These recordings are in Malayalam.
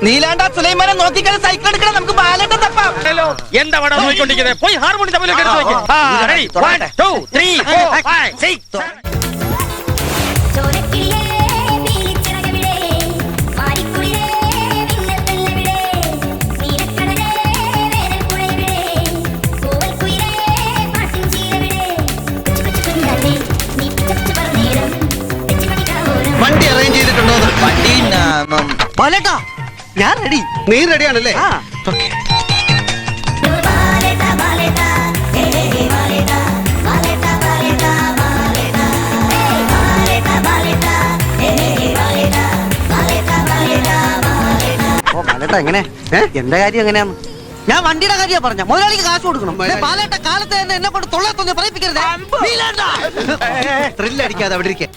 നീലാണ്ട സുലൈമാനെ നോക്കിക്കാൻ സൈക്കിൾ എടുക്കണം, നമുക്ക് ബാലട്ട തപ്പാം. എന്താ വട നോക്കിക്കൊണ്ടിരിക്കുന്നത്? പോയി ഹാർമോണി തമ്മിലൊക്കെ എടുത്ത് വെക്ക്. റെഡി 1 2 3 4 5 6 വണ്ടി അറേഞ്ച് ചെയ്തിട്ടുണ്ടോ? വണ്ടി ബാലേട്ടാ ഞാൻ റെഡി. നീ റെഡിയാണല്ലേ? ബാലേട്ടാ എങ്ങനെ എന്റെ കാര്യം എങ്ങനെയാന്ന്? ഞാൻ വണ്ടിയുടെ കാര്യ പറഞ്ഞ മുതലാളിക്ക് കാശ് കൊടുക്കണം. ബാലേട്ട കാലത്ത് തന്നെ എന്നെ കൊണ്ട് തൊള്ളത്തൊന്ന് പറയിപ്പിക്കരുത്. ത്രില്ലടിക്കാതെ അവിടെ ഇരിക്കെ.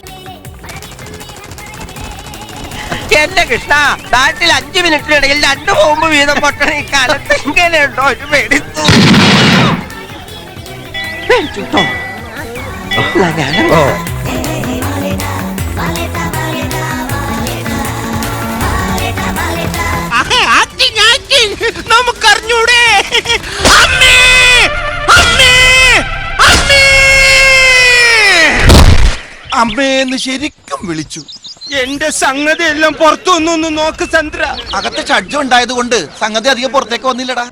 എന്റെ കൃഷ്ണ, നാട്ടിൽ 5 മിനിറ്റിനിടയിൽ 2 ബോംബ് വീതം പൊട്ടണ ഈ കാലത്ത് ഇങ്ങനെയുണ്ടോ ഒരു പേടിച്ചു? നമുക്കറിഞ്ഞൂടെ? അമ്മേന്ന് ശരിക്കും വിളിച്ചു. എന്റെ സംഗതി എല്ലാം പുറത്തു ഒന്ന് നോക്ക് ചന്ദ്ര. അകത്ത് ഷഡ്ജം ഉണ്ടായത് കൊണ്ട് സംഗതി അധികം പുറത്തേക്ക് വന്നില്ലടാ.